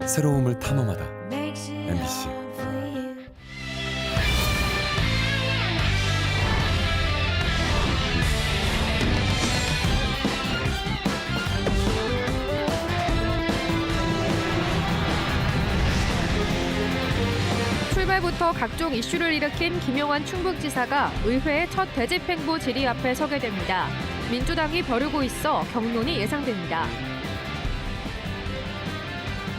새로움을 탐험하다. MBC. 출발부터 각종 이슈를 일으킨 김영환 충북지사가 의회의 첫 대집행부 질의 앞에 서게 됩니다. 민주당이 벼르고 있어 경론이 예상됩니다.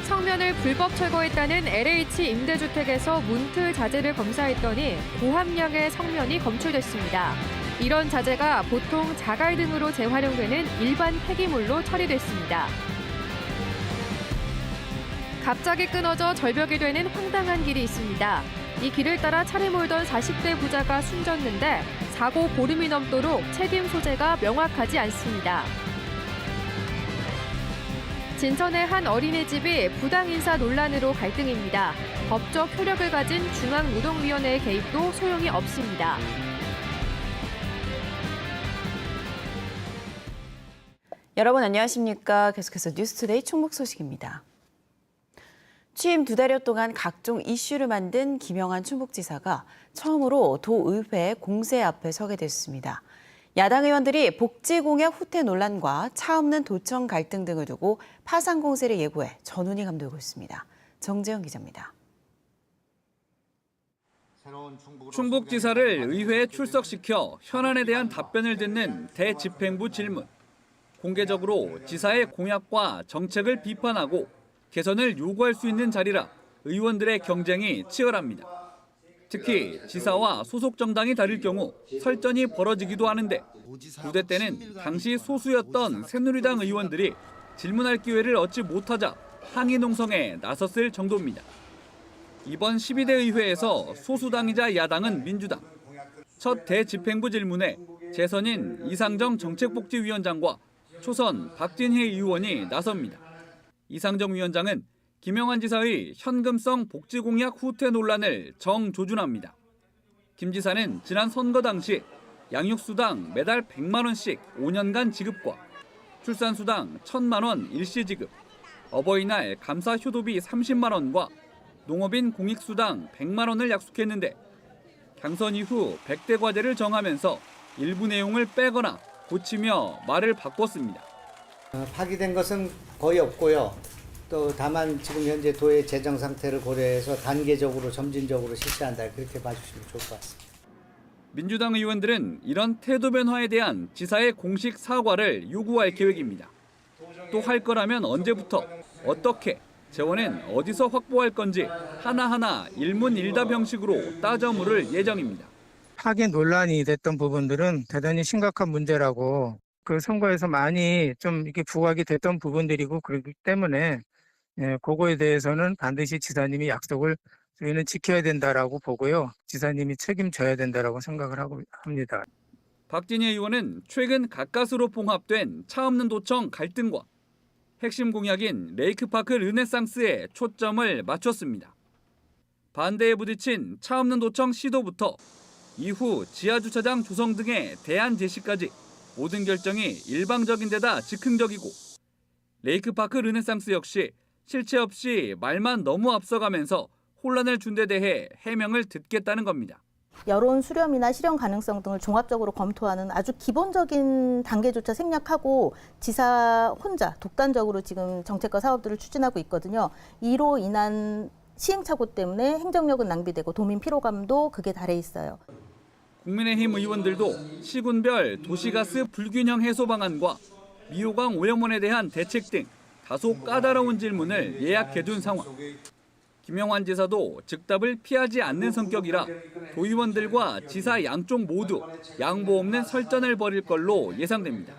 성면을 불법 철거했다는 LH 임대주택에서 문틀 자재를 검사했더니 고함량의 성면이 검출됐습니다. 이런 자재가 보통 자갈 등으로 재활용되는 일반 폐기물로 처리됐습니다. 갑자기 끊어져 절벽이 되는 황당한 길이 있습니다. 이 길을 따라 차를 몰던 40대 부자가 숨졌는데 사고 보름이 넘도록 책임 소재가 명확하지 않습니다. 진천의 한 어린이집이 부당 인사 논란으로 갈등입니다. 법적 효력을 가진 중앙노동위원회의 개입도 소용이 없습니다. 여러분 안녕하십니까? 계속해서 뉴스투데이 충북 소식입니다. 취임 2달여 동안 각종 이슈를 만든 김영환 충북지사가 처음으로 도의회 공세 앞에 서게 됐습니다. 야당 의원들이 복지 공약 후퇴 논란과 차 없는 도청 갈등 등을 두고 파상 공세를 예고해 전운이 감돌고 있습니다. 정재영 기자입니다. 충북지사를 의회에 출석시켜 현안에 대한 답변을 듣는 대집행부 질문. 공개적으로 지사의 공약과 정책을 비판하고 개선을 요구할 수 있는 자리라 의원들의 경쟁이 치열합니다. 특히 지사와 소속 정당이 다를 경우 설전이 벌어지기도 하는데 부대 때는 당시 소수였던 새누리당 의원들이 질문할 기회를 얻지 못하자 항의 농성에 나섰을 정도입니다. 이번 12대 의회에서 소수당이자 야당은 민주당. 첫 대집행부 질문에 재선인 이상정 정책복지위원장과 초선 박진희 의원이 나섭니다. 이상정 위원장은 김영환 지사의 현금성 복지공약 후퇴 논란을 정조준합니다. 김 지사는 지난 선거 당시 양육수당 매달 100만 원씩 5년간 지급과 출산수당 1,000만 원 일시 지급, 어버이날 감사 효도비 30만 원과 농업인 공익수당 100만 원을 약속했는데 당선 이후 100대 과제를 정하면서 일부 내용을 빼거나 고치며 말을 바꿨습니다. 파기된 것은 거의 없고요. 또 다만 지금 현재 도의 재정 상태를 고려해서 단계적으로 점진적으로 실시한다. 그렇게 봐주시면 좋을 것 같습니다. 민주당 의원들은 이런 태도 변화에 대한 지사의 공식 사과를 요구할 계획입니다. 또 할 거라면 언제부터, 어떻게, 재원은 어디서 확보할 건지 하나하나 일문일답 형식으로 따져 물을 예정입니다. 파기 논란이 됐던 부분들은 대단히 심각한 문제라고 그 선거에서 많이 좀 이렇게 부각이 됐던 부분들이고 그렇기 때문에 그거에 대해서는 반드시 지사님이 약속을 저희는 지켜야 된다라고 보고요. 지사님이 책임져야 된다라고 생각을 하고 합니다. 박진희 의원은 최근 가까스로 봉합된 차 없는 도청 갈등과 핵심 공약인 레이크파크 르네상스에 초점을 맞췄습니다. 반대에 부딪힌 차 없는 도청 시도부터 이후 지하주차장 조성 등의 대안 제시까지 모든 결정이 일방적인 데다 즉흥적이고 레이크파크 르네상스 역시 실체 없이 말만 너무 앞서가면서 혼란을 준 데 대해 해명을 듣겠다는 겁니다. 여론 수렴이나 실현 가능성 등을 종합적으로 검토하는 아주 기본적인 단계조차 생략하고 지사 혼자 독단적으로 지금 정책과 사업들을 추진하고 있거든요. 이로 인한 시행착오 때문에 행정력은 낭비되고 도민 피로감도 극에 달해 있어요. 국민의힘 의원들도 시군별 도시가스 불균형 해소 방안과 미호강 오염원에 대한 대책 등 다소 까다로운 질문을 예약해둔 상황. 김영환 지사도 즉답을 피하지 않는 성격이라 도의원들과 지사 양쪽 모두 양보 없는 설전을 벌일 걸로 예상됩니다.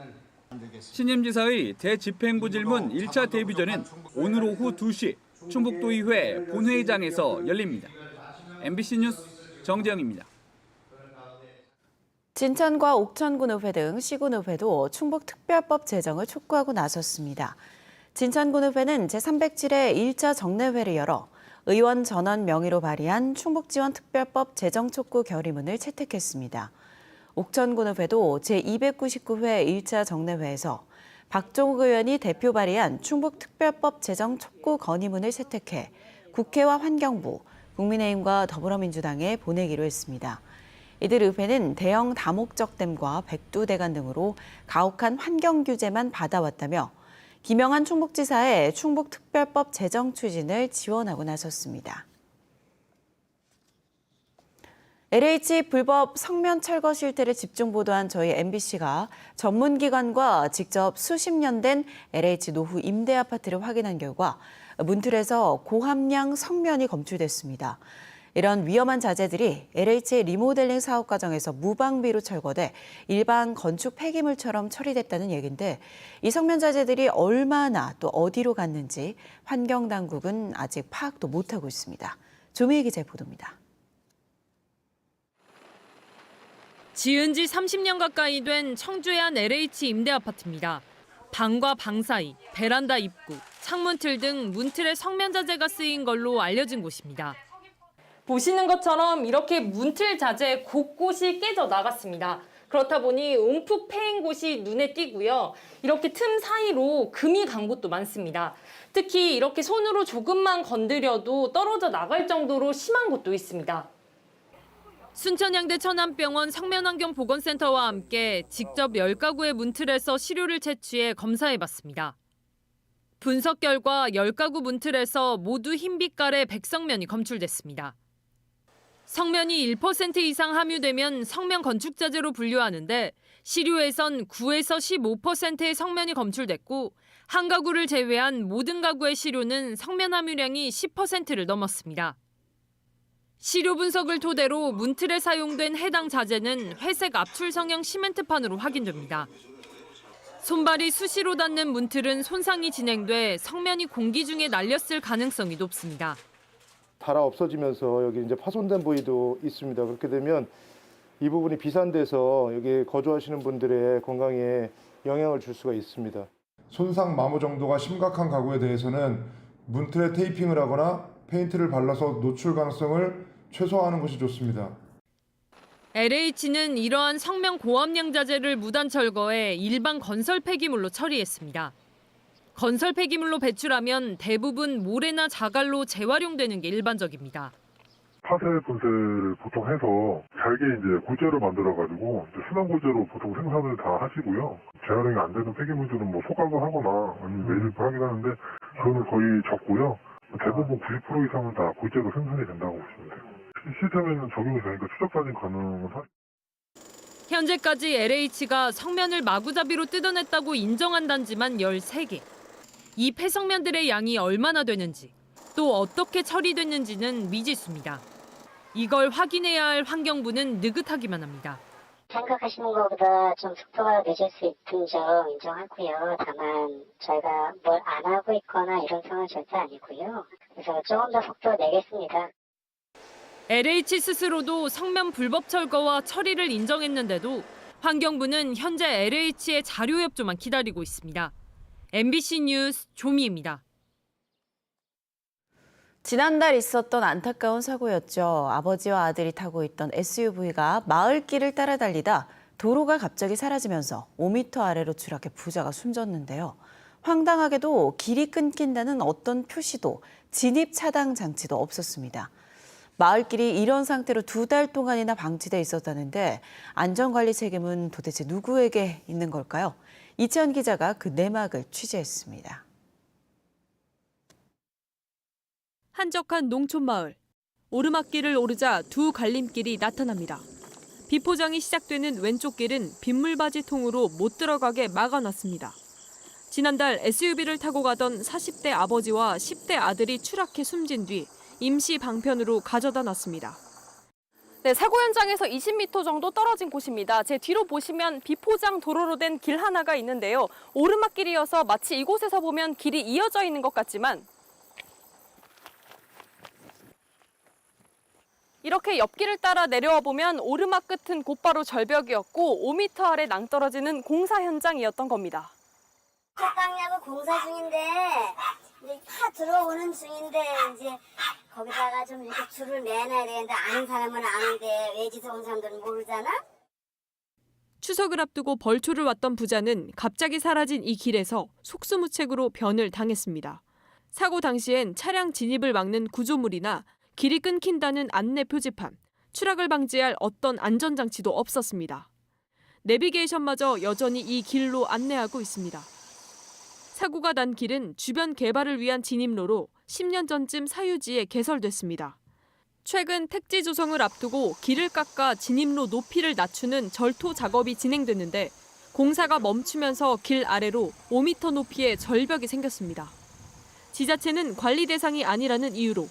신임 지사의 대집행부 질문 1차 대비전은 오늘 오후 2시 충북도의회 본회의장에서 열립니다. MBC 뉴스 정재영입니다. 진천과 옥천군의회 등 시군의회도 충북특별법 제정을 촉구하고 나섰습니다. 진천군의회는 제307회 1차 정례회를 열어 의원 전원 명의로 발의한 충북지원특별법 제정 촉구 결의문을 채택했습니다. 옥천군의회도 제299회 1차 정례회에서 박종욱 의원이 대표 발의한 충북특별법 제정 촉구 건의문을 채택해 국회와 환경부, 국민의힘과 더불어민주당에 보내기로 했습니다. 이들 의회는 대형 다목적 댐과 백두대간 등으로 가혹한 환경 규제만 받아왔다며 김영한 충북지사의 충북특별법 제정 추진을 지원하고 나섰습니다. LH 불법 성면 철거 실태를 집중 보도한 저희 MBC가 전문기관과 직접 수십 년 된 LH 노후 임대 아파트를 확인한 결과 문틀에서 고함량 성면이 검출됐습니다. 이런 위험한 자재들이 LH의 리모델링 사업 과정에서 무방비로 철거돼 일반 건축 폐기물처럼 처리됐다는 얘기인데 이 성면 자재들이 얼마나 또 어디로 갔는지 환경당국은 아직 파악도 못하고 있습니다. 조미애 기자의 보도입니다. 지은 지 30년 가까이 된 청주의 한 LH 임대 아파트입니다. 방과 방 사이, 베란다 입구, 창문틀 등 문틀에 성면 자재가 쓰인 걸로 알려진 곳입니다. 보시는 것처럼 이렇게 문틀 자재 곳곳이 깨져 나갔습니다. 그렇다 보니 움푹 패인 곳이 눈에 띄고요. 이렇게 틈 사이로 금이 간 곳도 많습니다. 특히 이렇게 손으로 조금만 건드려도 떨어져 나갈 정도로 심한 곳도 있습니다. 순천향대 천안병원 성면환경보건센터와 함께 직접 10가구의 문틀에서 시료를 채취해 검사해봤습니다. 분석 결과 10가구 문틀에서 모두 흰 빛깔의 백성면이 검출됐습니다. 성면이 1% 이상 함유되면 성면 건축자재로 분류하는데 시료에선 9에서 15%의 성면이 검출됐고 한 가구를 제외한 모든 가구의 시료는 성면 함유량이 10%를 넘었습니다. 시료 분석을 토대로 문틀에 사용된 해당 자재는 회색 압출 성형 시멘트판으로 확인됩니다. 손발이 수시로 닿는 문틀은 손상이 진행돼 성면이 공기 중에 날렸을 가능성이 높습니다. 닳아 없어지면서 여기 이제 파손된 부위도 있습니다. 그렇게 되면 이 부분이 비산돼서 여기 거주하시는 분들의 건강에 영향을 줄 수가 있습니다. 손상 마모 정도가 심각한 가구에 대해서는 문틀에 테이핑을 하거나 페인트를 발라서 노출 가능성을 최소화하는 것이 좋습니다. LH는 이러한 성면 고함량 자재를 무단 철거해 일반 건설 폐기물로 처리했습니다. 건설 폐기물로 배출하면 대부분 모래나 자갈로 재활용되는 게 일반적입니다. 파쇄 분쇄를 보통 해서 잘게 이제 고재로 만들어가지고 순환 고재로 보통 생산을 다 하시고요. 재활용이 안 되는 폐기물들은 뭐 소각을 하거나 아니면 매립을 하긴 하는데 그거는 거의 적고요. 대부분 90% 이상은 다 고재로 생산이 된다고 보시면 돼요. 시스템에는 적용이 되니까 추적 사진 가능은 하죠. 현재까지 LH가 성면을 마구잡이로 뜯어냈다고 인정한 단지만 13개. 이 폐성면들의 양이 얼마나 되는지, 또 어떻게 처리됐는지는 미지수입니다. 이걸 확인해야 할 환경부는 느긋하기만 합니다. 생각하시는 것보다 좀 속도가 늦을 수 있는 점 인정하고요. 다만 저희가 뭘 안 하고 있거나 이런 상황은 절대 아니고요. 그래서 조금 더 속도 내겠습니다. LH 스스로도 성면 불법 철거와 처리를 인정했는데도 환경부는 현재 LH의 자료 협조만 기다리고 있습니다. MBC 뉴스 조미입니다. 지난달 있었던 안타까운 사고였죠. 아버지와 아들이 타고 있던 SUV가 마을길을 따라 달리다 도로가 갑자기 사라지면서 5m 아래로 추락해 부자가 숨졌는데요. 황당하게도 길이 끊긴다는 어떤 표시도 진입 차단 장치도 없었습니다. 마을길이 이런 상태로 2달 동안이나 방치돼 있었다는데 안전관리 책임은 도대체 누구에게 있는 걸까요? 이채원 기자가 그 내막을 취재했습니다. 한적한 농촌마을. 오르막길을 오르자 두 갈림길이 나타납니다. 비포장이 시작되는 왼쪽 길은 빗물바지 통으로 못 들어가게 막아놨습니다. 지난달 SUV를 타고 가던 40대 아버지와 10대 아들이 추락해 숨진 뒤 임시 방편으로 가져다 놨습니다. 네, 사고 현장에서 20m 정도 떨어진 곳입니다. 제 뒤로 보시면 비포장 도로로 된 길 하나가 있는데요. 오르막길이어서 마치 이곳에서 보면 길이 이어져 있는 것 같지만 이렇게 옆길을 따라 내려와 보면 오르막 끝은 곧바로 절벽이었고 5m 아래 낭떠러지는 공사 현장이었던 겁니다. 깎냐고 공사 중인데 이제 다 들어오는 중인데 이제 거기다가 좀 이렇게 줄을 내놔야 되는데 아는 사람은 아는데 외지에서 온 사람들은 모르잖아? 추석을 앞두고 벌초를 왔던 부자는 갑자기 사라진 이 길에서 속수무책으로 변을 당했습니다. 사고 당시엔 차량 진입을 막는 구조물이나 길이 끊긴다는 안내 표지판, 추락을 방지할 어떤 안전장치도 없었습니다. 내비게이션마저 여전히 이 길로 안내하고 있습니다. 사고가 난 길은 주변 개발을 위한 진입로로 10년 전쯤 사유지에 개설됐습니다. 최근 택지 조성을 앞두고 길을 깎아 진입로 높이를 낮추는 절토 작업이 진행됐는데 공사가 멈추면서 길 아래로 5m 높이의 절벽이 생겼습니다. 지자체는 관리 대상이 아니라는 이유로,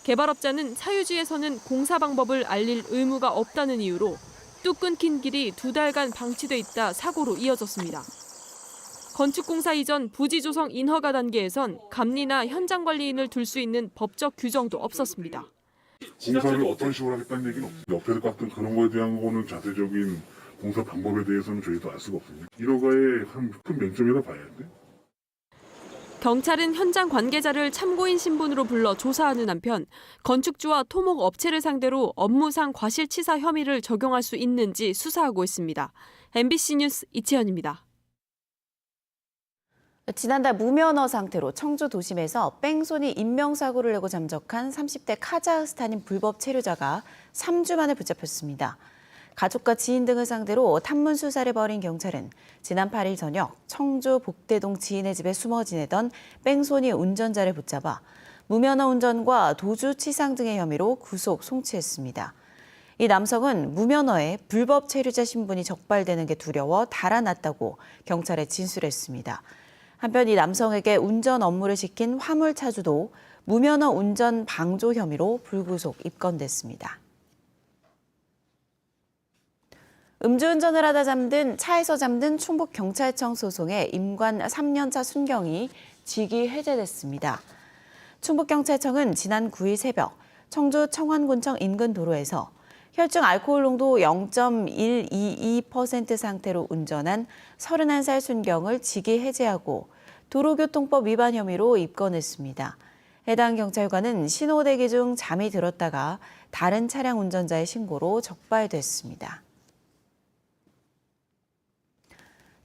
개발업자는 사유지에서는 공사 방법을 알릴 의무가 없다는 이유로 뚝 끊긴 길이 2달간 방치돼 있다 사고로 이어졌습니다. 건축공사 이전 부지 조성 인허가 단계에선 감리나 현장 관리인을 둘 수 있는 법적 규정도 없었습니다. 공사를 어떤 식으로 하겠다는 얘기는 없어요. 옆에를 깎든 그런 거에 대한 거는 자세적인 공사 방법에 대해서는 저희도 알 수가 없습니다. 1호가의 한 큰 맹점이라 봐야 돼. 경찰은 현장 관계자를 참고인 신분으로 불러 조사하는 한편 건축주와 토목 업체를 상대로 업무상 과실치사 혐의를 적용할 수 있는지 수사하고 있습니다. MBC 뉴스 이채연입니다. 지난달 무면허 상태로 청주 도심에서 뺑소니 인명사고를 내고 잠적한 30대 카자흐스탄인 불법 체류자가 3주 만에 붙잡혔습니다. 가족과 지인 등을 상대로 탐문 수사를 벌인 경찰은 지난 8일 저녁 청주 복대동 지인의 집에 숨어 지내던 뺑소니 운전자를 붙잡아 무면허 운전과 도주치상 등의 혐의로 구속 송치했습니다. 이 남성은 무면허에 불법 체류자 신분이 적발되는 게 두려워 달아났다고 경찰에 진술했습니다. 한편 이 남성에게 운전 업무를 시킨 화물차주도 무면허 운전 방조 혐의로 불구속 입건됐습니다. 음주운전을 하다 차에서 잠든 충북경찰청 소송의 임관 3년차 순경이 직위 해제됐습니다. 충북경찰청은 지난 9일 새벽 청주 청환군청 인근 도로에서 혈중 알코올 농도 0.122% 상태로 운전한 31살 순경을 직위 해제하고 도로교통법 위반 혐의로 입건했습니다. 해당 경찰관은 신호대기 중 잠이 들었다가 다른 차량 운전자의 신고로 적발됐습니다.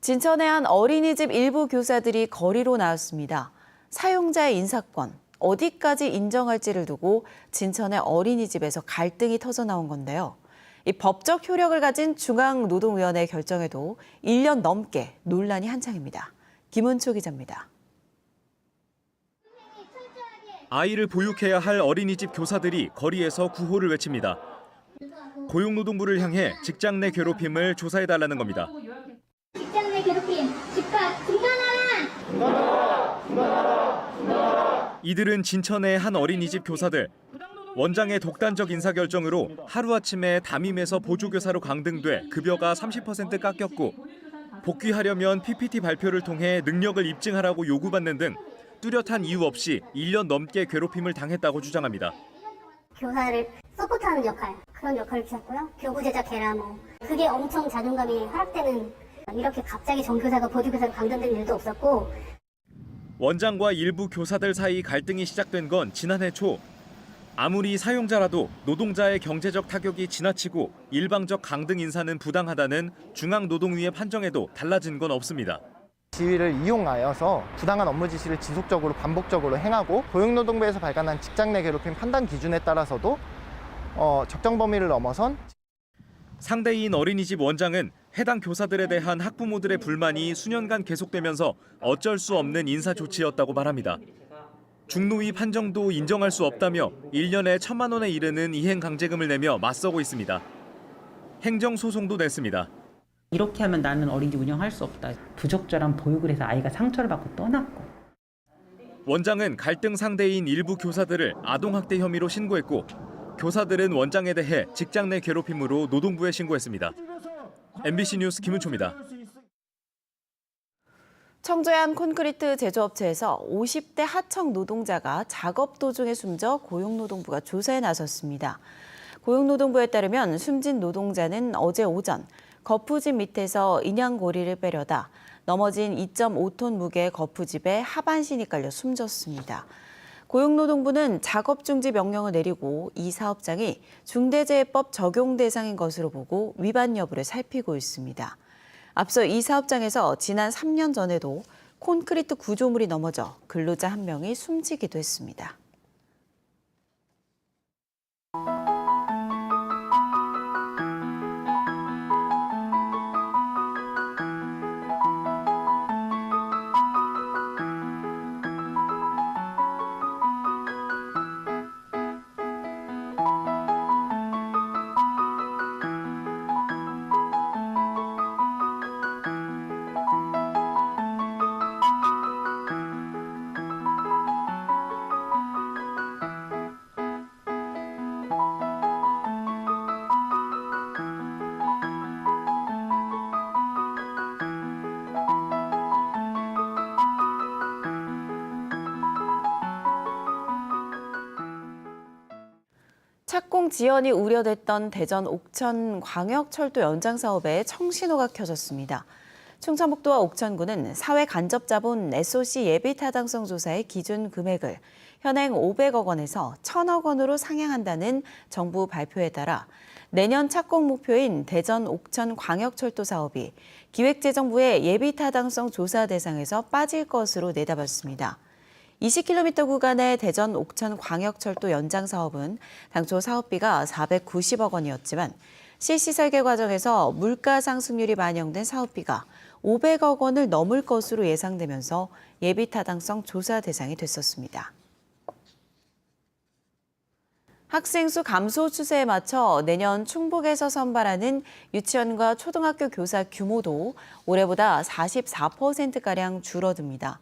진천의 한 어린이집 일부 교사들이 거리로 나왔습니다. 사용자의 인사권, 어디까지 인정할지를 두고 진천의 어린이집에서 갈등이 터져나온 건데요. 이 법적 효력을 가진 중앙노동위원회 결정에도 1년 넘게 논란이 한창입니다. 김은초 기자입니다. 아이를 보육해야 할 어린이집 교사들이 거리에서 구호를 외칩니다. 고용노동부를 향해 직장 내 괴롭힘을 조사해달라는 겁니다. 직장 내 괴롭힘, 즉각 중단하라! 이들은 진천의 한 어린이집 교사들. 원장의 독단적 인사결정으로 하루아침에 담임에서 보조교사로 강등돼 급여가 30% 깎였고 복귀하려면 PPT 발표를 통해 능력을 입증하라고 요구받는 등 뚜렷한 이유 없이 1년 넘게 괴롭힘을 당했다고 주장합니다. 교사를 서포트하는 역할, 그런 역할을 주셨고요. 교구제자 계라모, 그게 엄청 자존감이 하락되는, 이렇게 갑자기 정교사가 보조교사로 강등된 일도 없었고. 원장과 일부 교사들 사이 갈등이 시작된 건 지난해 초. 아무리 사용자라도 노동자의 경제적 타격이 지나치고 일방적 강등 인사는 부당하다는 중앙노동위의 판정에도 달라진 건 없습니다. 지위를 이용하여서 부당한 업무 지시를 지속적으로 반복적으로 행하고 고용노동부에서 발간한 직장 내 괴롭힘 판단 기준에 따라서도 적정 범위를 넘어선. 상대인 어린이집 원장은 해당 교사들에 대한 학부모들의 불만이 수년간 계속되면서 어쩔 수 없는 인사 조치였다고 말합니다. 중노위 판정도 인정할 수 없다며 1년에 1,000만 원에 이르는 이행 강제금을 내며 맞서고 있습니다. 행정소송도 냈습니다. 이렇게 하면 나는 어린이집 운영할 수 없다. 부적절한 보육을 해서 아이가 상처를 받고 떠났고. 원장은 갈등 상대인 일부 교사들을 아동학대 혐의로 신고했고 교사들은 원장에 대해 직장 내 괴롭힘으로 노동부에 신고했습니다. MBC 뉴스 김은초입니다. 청주의 한 콘크리트 제조업체에서 50대 하청 노동자가 작업 도중에 숨져 고용노동부가 조사에 나섰습니다. 고용노동부에 따르면 숨진 노동자는 어제 오전 거푸집 밑에서 인양고리를 빼려다 넘어진 2.5톤 무게의 거푸집에 하반신이 깔려 숨졌습니다. 고용노동부는 작업 중지 명령을 내리고 이 사업장이 중대재해법 적용 대상인 것으로 보고 위반 여부를 살피고 있습니다. 앞서 이 사업장에서 지난 3년 전에도 콘크리트 구조물이 넘어져 근로자 1명이 숨지기도 했습니다. 착공 지연이 우려됐던 대전 옥천 광역철도 연장 사업에 청신호가 켜졌습니다. 충청북도와 옥천군은 사회 간접자본 SOC 예비 타당성 조사의 기준 금액을 현행 500억 원에서 1,000억 원으로 상향한다는 정부 발표에 따라 내년 착공 목표인 대전 옥천 광역철도 사업이 기획재정부의 예비 타당성 조사 대상에서 빠질 것으로 내다봤습니다. 20km 구간의 대전 옥천 광역철도 연장 사업은 당초 사업비가 490억 원이었지만 실시 설계 과정에서 물가 상승률이 반영된 사업비가 500억 원을 넘을 것으로 예상되면서 예비 타당성 조사 대상이 됐었습니다. 학생 수 감소 추세에 맞춰 내년 충북에서 선발하는 유치원과 초등학교 교사 규모도 올해보다 44%가량 줄어듭니다.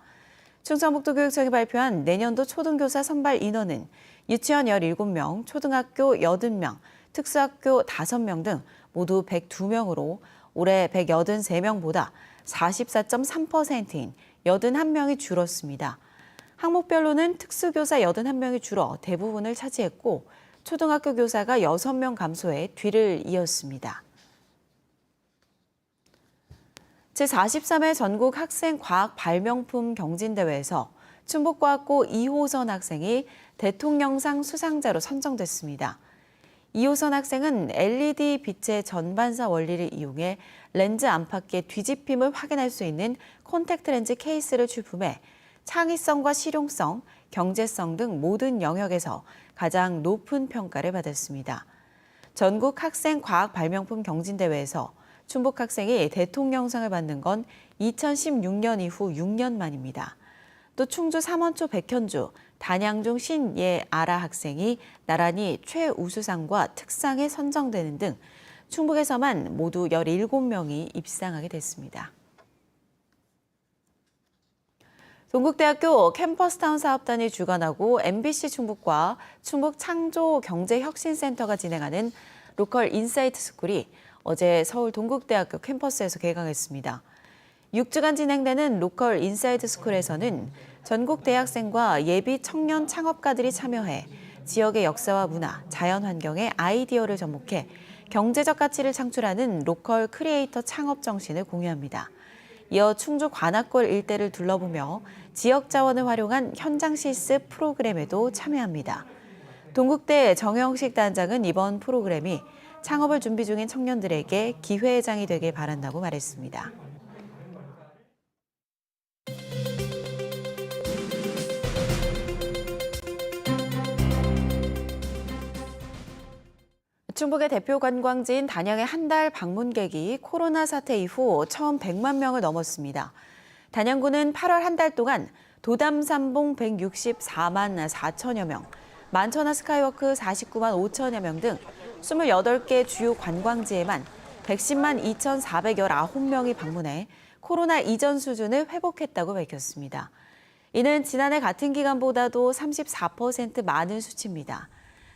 충청북도 교육청이 발표한 내년도 초등교사 선발 인원은 유치원 17명, 초등학교 80명, 특수학교 5명 등 모두 102명으로 올해 183명보다 44.3%인 81명이 줄었습니다. 항목별로는 특수교사 81명이 줄어 대부분을 차지했고 초등학교 교사가 6명 감소해 뒤를 이었습니다. 제43회 전국 학생 과학 발명품 경진대회에서 충북과학고 이호선 학생이 대통령상 수상자로 선정됐습니다. 이호선 학생은 LED 빛의 전반사 원리를 이용해 렌즈 안팎의 뒤집힘을 확인할 수 있는 콘택트 렌즈 케이스를 출품해 창의성과 실용성, 경제성 등 모든 영역에서 가장 높은 평가를 받았습니다. 전국 학생 과학 발명품 경진대회에서 충북 학생이 대통령상을 받는 건 2016년 이후 6년 만입니다. 또 충주 삼원초 백현주, 단양중 신예아라 학생이 나란히 최우수상과 특상에 선정되는 등 충북에서만 모두 17명이 입상하게 됐습니다. 동국대학교 캠퍼스타운 사업단이 주관하고 MBC 충북과 충북창조경제혁신센터가 진행하는 로컬 인사이트 스쿨이 어제 서울 동국대학교 캠퍼스에서 개강했습니다. 6주간 진행되는 로컬 인사이트 스쿨에서는 전국 대학생과 예비 청년 창업가들이 참여해 지역의 역사와 문화, 자연환경의 아이디어를 접목해 경제적 가치를 창출하는 로컬 크리에이터 창업 정신을 공유합니다. 이어 충주 관악골 일대를 둘러보며 지역 자원을 활용한 현장 실습 프로그램에도 참여합니다. 동국대 정영식 단장은 이번 프로그램이 창업을 준비 중인 청년들에게 기회장이 되길 바란다고 말했습니다. 충북의 대표 관광지인 단양의 한 달 방문객이 코로나 사태 이후 처음 100만 명을 넘었습니다. 단양구는 8월 한 달 동안 도담삼봉 164만 4천여 명, 만천하 스카이워크 49만 5천여 명 등 28개 주요 관광지에만 110만 2,419명이 방문해 코로나 이전 수준을 회복했다고 밝혔습니다. 이는 지난해 같은 기간보다도 34% 많은 수치입니다.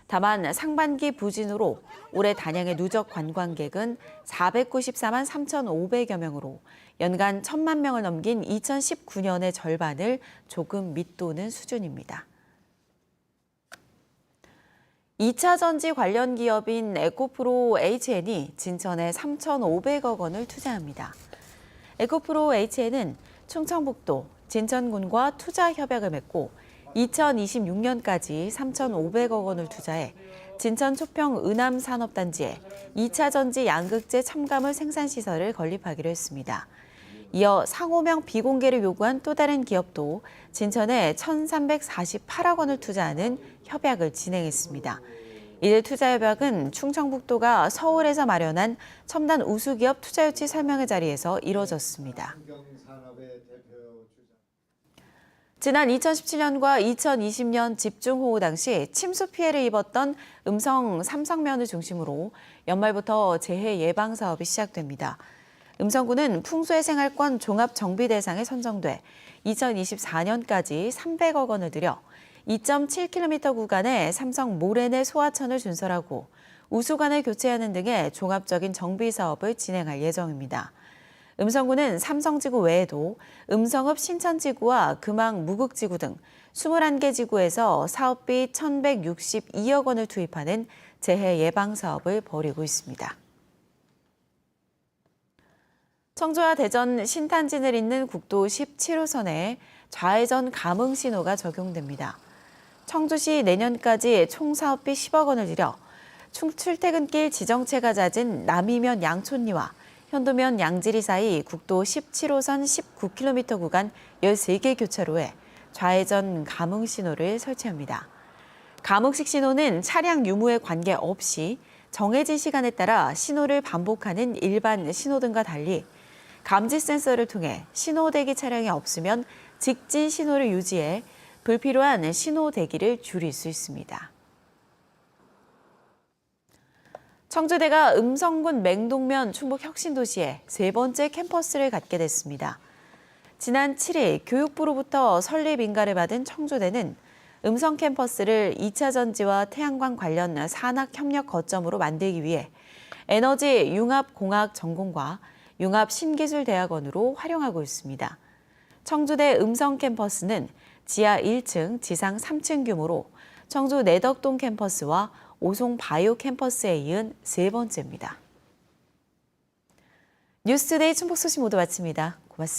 다만 상반기 부진으로 올해 단양의 누적 관광객은 494만 3,500여 명으로 연간 1,000만 명을 넘긴 2019년의 절반을 조금 밑도는 수준입니다. 2차 전지 관련 기업인 에코프로 HN이 진천에 3,500억 원을 투자합니다. 에코프로 HN은 충청북도, 진천군과 투자 협약을 맺고 2026년까지 3,500억 원을 투자해 진천 초평 은암산업단지에 2차 전지 양극재 첨가물 생산시설을 건립하기로 했습니다. 이어 상호명 비공개를 요구한 또 다른 기업도 진천에 1,348억 원을 투자하는 협약을 진행했습니다. 이들 투자 협약은 충청북도가 서울에서 마련한 첨단 우수기업 투자유치 설명회 자리에서 이뤄졌습니다. 지난 2017년과 2020년 집중호우 당시 침수 피해를 입었던 음성 삼성면을 중심으로 연말부터 재해 예방 사업이 시작됩니다. 음성군은 풍수의 생활권 종합정비 대상에 선정돼 2024년까지 300억 원을 들여 2.7km 구간의 삼성 모래내 소하천을 준설하고 우수관을 교체하는 등의 종합적인 정비 사업을 진행할 예정입니다. 음성군은 삼성지구 외에도 음성읍 신천지구와 금왕 무극지구 등 21개 지구에서 사업비 1,162억 원을 투입하는 재해 예방 사업을 벌이고 있습니다. 청주와 대전 신탄진을 잇는 국도 17호선에 좌회전 감응 신호가 적용됩니다. 청주시 내년까지 총 사업비 10억 원을 들여 출퇴근길 지정체가 잦은 남이면 양촌리와 현도면 양지리 사이 국도 17호선 19km 구간 13개 교차로에 좌회전 감응 신호를 설치합니다. 감응식 신호는 차량 유무에 관계없이 정해진 시간에 따라 신호를 반복하는 일반 신호등과 달리 감지 센서를 통해 신호 대기 차량이 없으면 직진 신호를 유지해 불필요한 신호 대기를 줄일 수 있습니다. 청주대가 음성군 맹동면 충북 혁신도시에 세 번째 캠퍼스를 갖게 됐습니다. 지난 7일 교육부로부터 설립 인가를 받은 청주대는 음성 캠퍼스를 2차 전지와 태양광 관련 산학 협력 거점으로 만들기 위해 에너지 융합공학 전공과 융합신기술대학원으로 활용하고 있습니다. 청주대 음성 캠퍼스는 지하 1층, 지상 3층 규모로 청주 내덕동 캠퍼스와 오송 바이오 캠퍼스에 이은 세 번째입니다. 뉴스투데이 충북 소식 모두 마칩니다. 고맙습니다.